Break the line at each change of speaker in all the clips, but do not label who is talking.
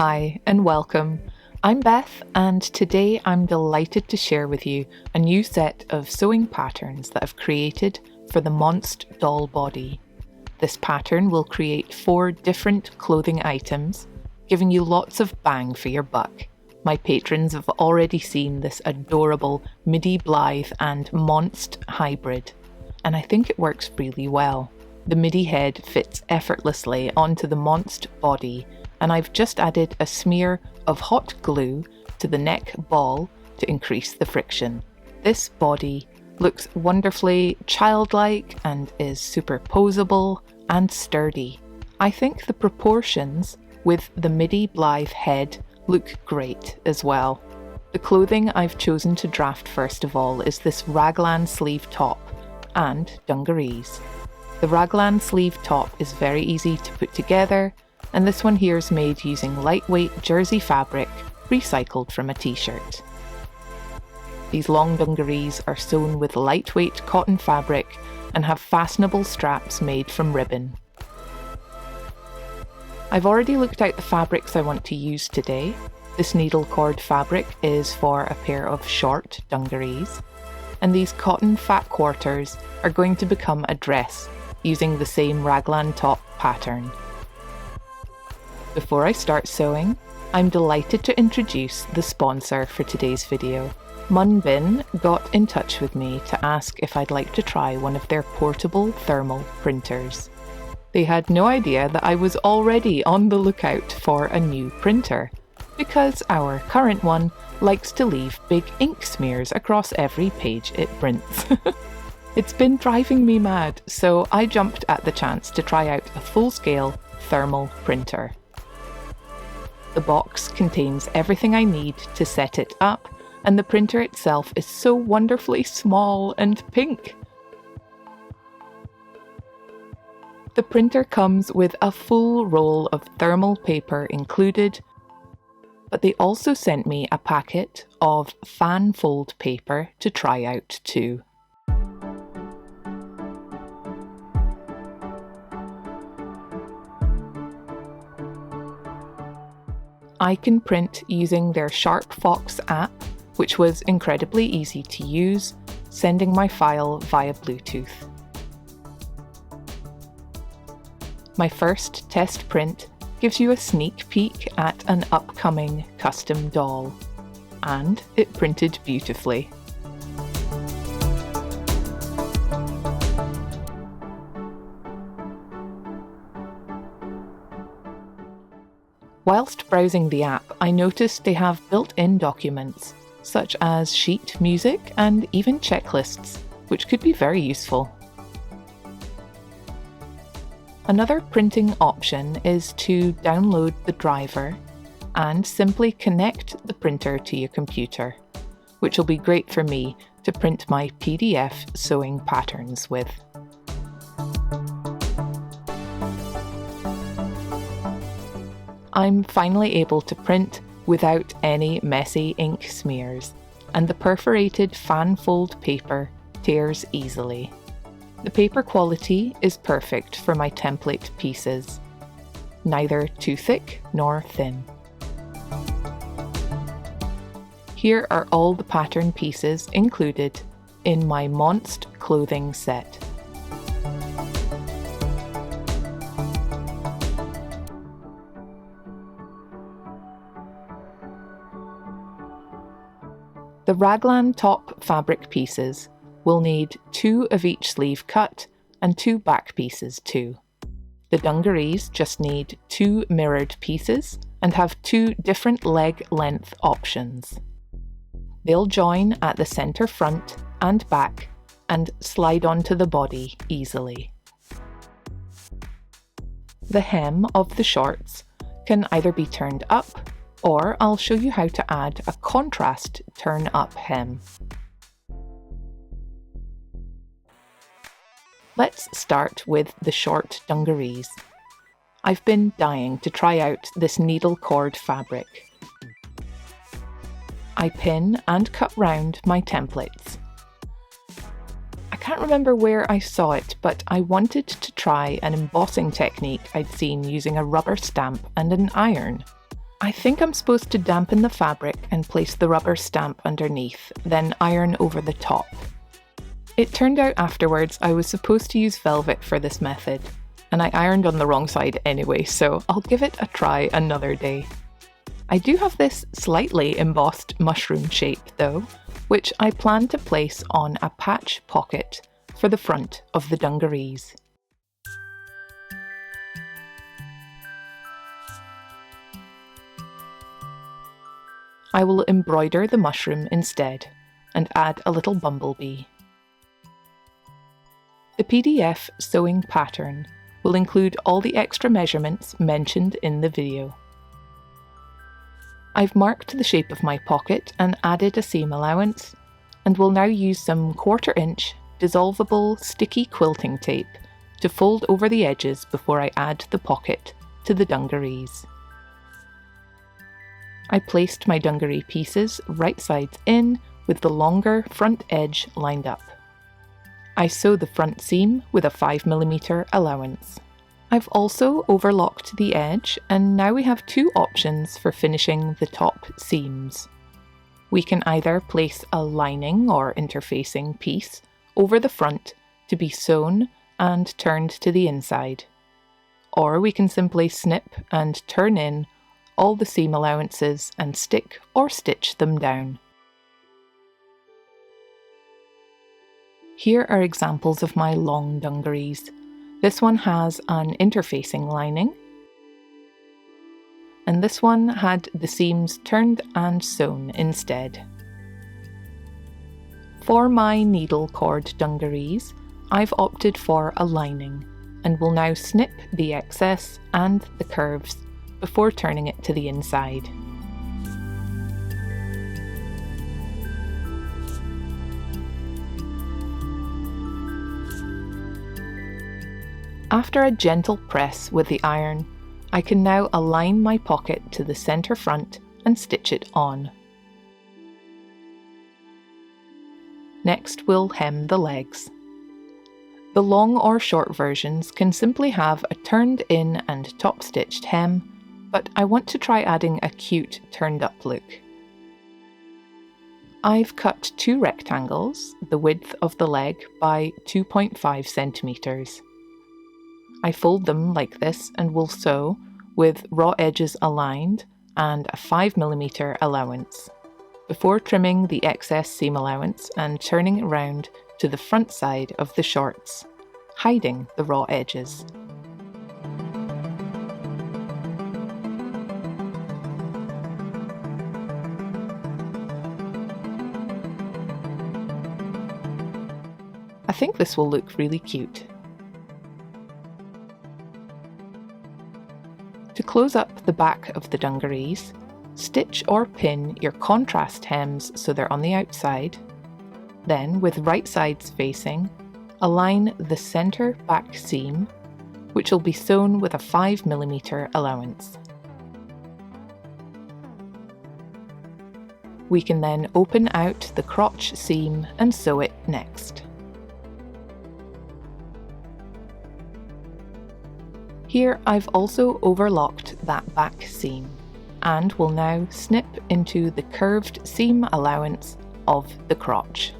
Hi and welcome. I'm Beth and today I'm delighted to share with you a new set of sewing patterns that I've created for the MONST doll body. This pattern will create 4 different clothing items, giving you lots of bang for your buck. My patrons have already seen this adorable midi Blythe and MONST hybrid, and I think it works really well. The midi head fits effortlessly onto the MONST body, and I've just added a smear of hot glue to the neck ball to increase the friction. This body looks wonderfully childlike and is superposable and sturdy. I think the proportions with the midi Blythe head look great as well. The clothing I've chosen to draft first of all is this raglan sleeve top and dungarees. The raglan sleeve top is very easy to put together, and this one here is made using lightweight jersey fabric recycled from a t-shirt. These long dungarees are sewn with lightweight cotton fabric and have fastenable straps made from ribbon. I've already looked out the fabrics I want to use today. This needle cord fabric is for a pair of short dungarees, and these cotton fat quarters are going to become a dress using the same raglan top pattern. Before I start sewing, I'm delighted to introduce the sponsor for today's video. MUNBYN got in touch with me to ask if I'd like to try one of their portable thermal printers. They had no idea that I was already on the lookout for a new printer, because our current one likes to leave big ink smears across every page it prints. It's been driving me mad, so I jumped at the chance to try out a full-scale thermal printer. The box contains everything I need to set it up, and the printer itself is so wonderfully small and pink. The printer comes with a full roll of thermal paper included, but they also sent me a packet of fan fold paper to try out too. I can print using their SharpFox app, which was incredibly easy to use, sending my file via Bluetooth. My first test print gives you a sneak peek at an upcoming custom doll, and it printed beautifully. Whilst browsing the app, I noticed they have built-in documents, such as sheet music and even checklists, which could be very useful. Another printing option is to download the driver and simply connect the printer to your computer, which will be great for me to print my PDF sewing patterns with. I'm finally able to print without any messy ink smears, and the perforated fan fold paper tears easily. The paper quality is perfect for my template pieces, neither too thick nor thin. Here are all the pattern pieces included in my MONST clothing set. The raglan top fabric pieces will need 2 of each sleeve cut and 2 back pieces too. The dungarees just need 2 mirrored pieces and have 2 different leg length options. They'll join at the centre front and back and slide onto the body easily. The hem of the shorts can either be turned up, or I'll show you how to add a contrast turn-up hem. Let's start with the short dungarees. I've been dying to try out this needle cord fabric. I pin and cut round my templates. I can't remember where I saw it, but I wanted to try an embossing technique I'd seen using a rubber stamp and an iron. I think I'm supposed to dampen the fabric and place the rubber stamp underneath, then iron over the top. It turned out afterwards I was supposed to use velvet for this method, and I ironed on the wrong side anyway, so I'll give it a try another day. I do have this slightly embossed mushroom shape though, which I plan to place on a patch pocket for the front of the dungarees. I will embroider the mushroom instead and add a little bumblebee. The PDF sewing pattern will include all the extra measurements mentioned in the video. I've marked the shape of my pocket and added a seam allowance, and will now use some 1/4 inch dissolvable sticky quilting tape to fold over the edges before I add the pocket to the dungarees. I placed my dungaree pieces right sides in with the longer front edge lined up. I sew the front seam with a 5mm allowance. I've also overlocked the edge, and now we have 2 options for finishing the top seams. We can either place a lining or interfacing piece over the front to be sewn and turned to the inside, or we can simply snip and turn in all the seam allowances and stick or stitch them down. Here are examples of my long dungarees. This one has an interfacing lining, and this one had the seams turned and sewn instead. For my needle cord dungarees, I've opted for a lining and will now snip the excess and the curves before turning it to the inside. After a gentle press with the iron, I can now align my pocket to the centre front and stitch it on. Next, we'll hem the legs. The long or short versions can simply have a turned in and top stitched hem, but I want to try adding a cute turned up look. I've cut 2 rectangles, the width of the leg by 2.5 centimetres. I fold them like this and will sew with raw edges aligned and a 5mm allowance, before trimming the excess seam allowance and turning it round to the front side of the shorts, hiding the raw edges. I think this will look really cute. To close up the back of the dungarees, stitch or pin your contrast hems so they're on the outside. Then, with right sides facing, align the centre back seam, which will be sewn with a 5mm allowance. We can then open out the crotch seam and sew it next. Here I've also overlocked that back seam and will now snip into the curved seam allowance of the crotch.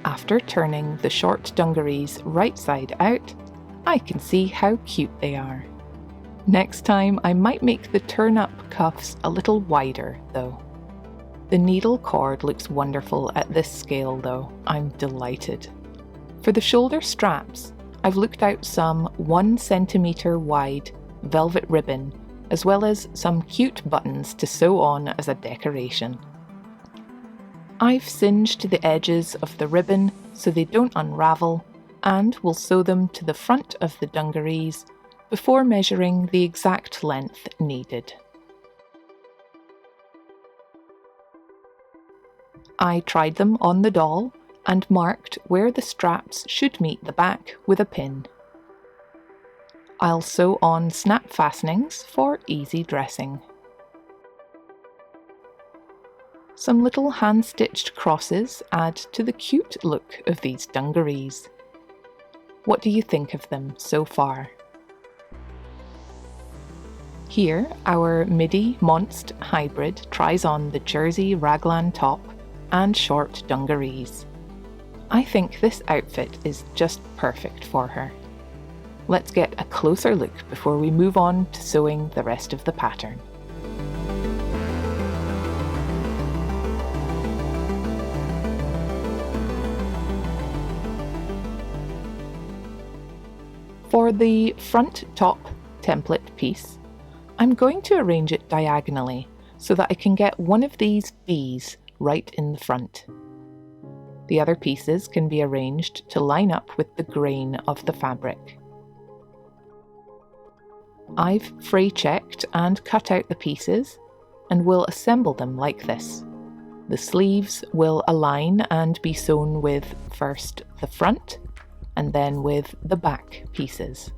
After turning the short dungarees right side out, I can see how cute they are. Next time I might make the turn-up cuffs a little wider though. The needle cord looks wonderful at this scale though, I'm delighted. For the shoulder straps, I've looked out some 1 centimetre wide velvet ribbon, as well as some cute buttons to sew on as a decoration. I've singed the edges of the ribbon so they don't unravel, and will sew them to the front of the dungarees before measuring the exact length needed. I tried them on the doll and marked where the straps should meet the back with a pin. I'll sew on snap fastenings for easy dressing. Some little hand-stitched crosses add to the cute look of these dungarees. What do you think of them so far? Here, our midi MONST hybrid tries on the jersey raglan top and short dungarees. I think this outfit is just perfect for her. Let's get a closer look before we move on to sewing the rest of the pattern. For the front top template piece, I'm going to arrange it diagonally so that I can get one of these B's right in the front. The other pieces can be arranged to line up with the grain of the fabric. I've fray checked and cut out the pieces and will assemble them like this. The sleeves will align and be sewn with first the front and then with the back pieces.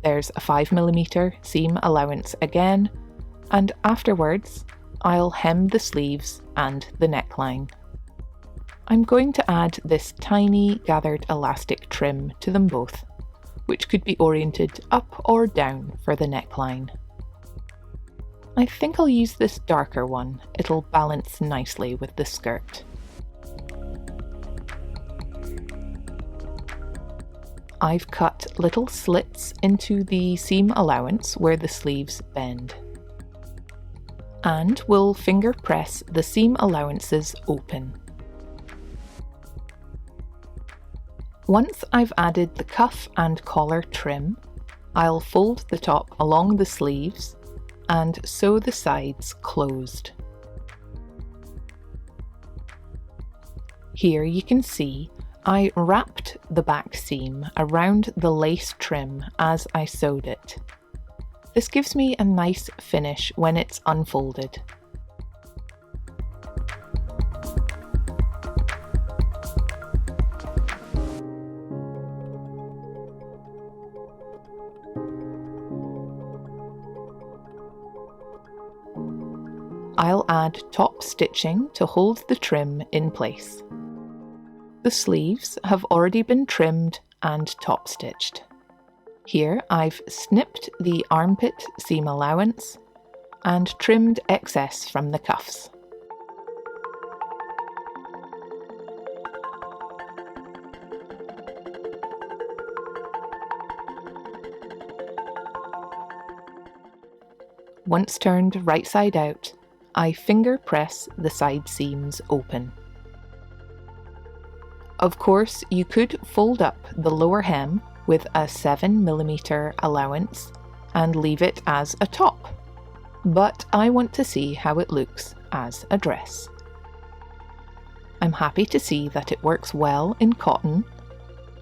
There's a 5mm seam allowance again, and afterwards I'll hem the sleeves and the neckline. I'm going to add this tiny gathered elastic trim to them both, which could be oriented up or down for the neckline. I think I'll use this darker one, it'll balance nicely with the skirt. I've cut little slits into the seam allowance where the sleeves bend. And will finger press the seam allowances open. Once I've added the cuff and collar trim, I'll fold the top along the sleeves and sew the sides closed. Here you can see I wrapped the back seam around the lace trim as I sewed it. This gives me a nice finish when it's unfolded. I'll add top stitching to hold the trim in place. The sleeves have already been trimmed and top stitched. Here I've snipped the armpit seam allowance and trimmed excess from the cuffs. Once turned right side out, I finger press the side seams open. Of course, you could fold up the lower hem with a 7mm allowance and leave it as a top, but I want to see how it looks as a dress. I'm happy to see that it works well in cotton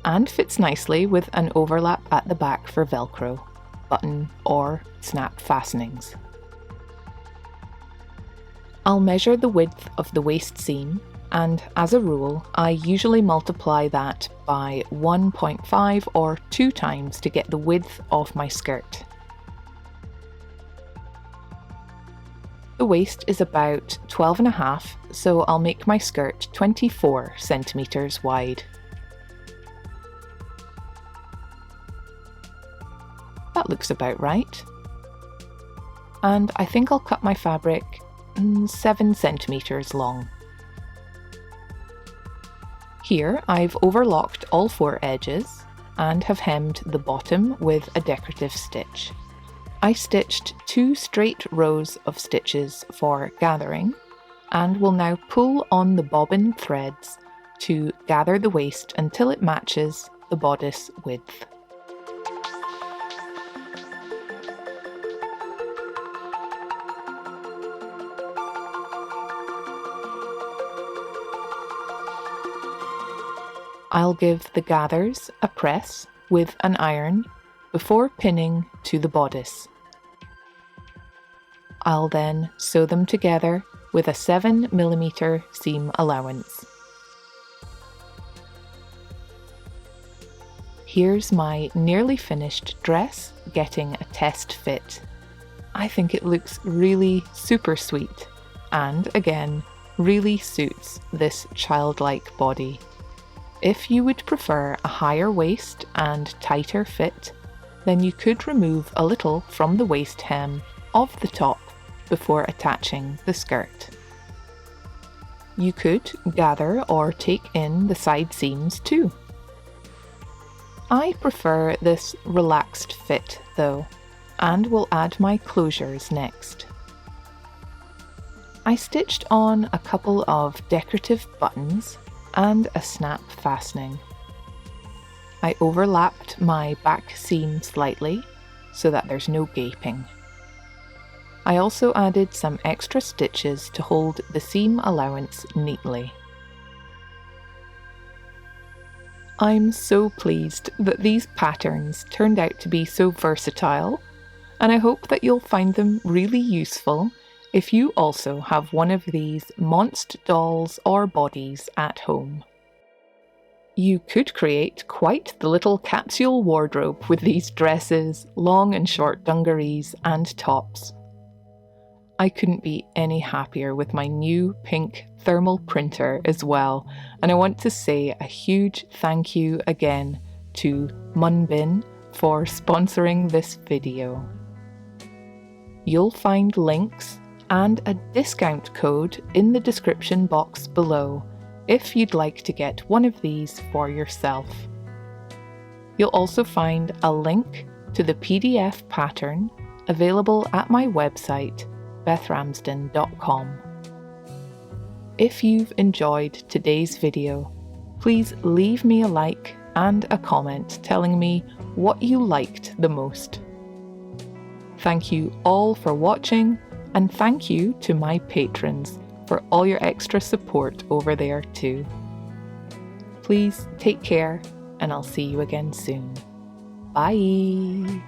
and fits nicely with an overlap at the back for Velcro, button or snap fastenings. I'll measure the width of the waist seam, and as a rule, I usually multiply that by 1.5 or 2 times to get the width of my skirt. The waist is about 12.5, so I'll make my skirt 24 centimeters wide. That looks about right. And I think I'll cut my fabric 7 centimeters long. Here I've overlocked all 4 edges and have hemmed the bottom with a decorative stitch. I stitched 2 straight rows of stitches for gathering and will now pull on the bobbin threads to gather the waist until it matches the bodice width. I'll give the gathers a press with an iron before pinning to the bodice. I'll then sew them together with a 7mm seam allowance. Here's my nearly finished dress getting a test fit. I think it looks really super sweet and, again, really suits this childlike body. If you would prefer a higher waist and tighter fit, then you could remove a little from the waist hem of the top before attaching the skirt. You could gather or take in the side seams too. I prefer this relaxed fit though, and will add my closures next. I stitched on a couple of decorative buttons and a snap fastening. I overlapped my back seam slightly so that there's no gaping. I also added some extra stitches to hold the seam allowance neatly. I'm so pleased that these patterns turned out to be so versatile, and I hope that you'll find them really useful if you also have one of these MONST dolls or bodies at home. You could create quite the little capsule wardrobe with these dresses, long and short dungarees and tops. I couldn't be any happier with my new pink thermal printer as well, and I want to say a huge thank you again to MUNBYN for sponsoring this video. You'll find links and a discount code in the description box below if you'd like to get one of these for yourself. You'll also find a link to the PDF pattern available at my website, bethramsden.com. If you've enjoyed today's video, please leave me a like and a comment telling me what you liked the most. Thank you all for watching, and thank you to my patrons for all your extra support over there too. Please take care, and I'll see you again soon. Bye!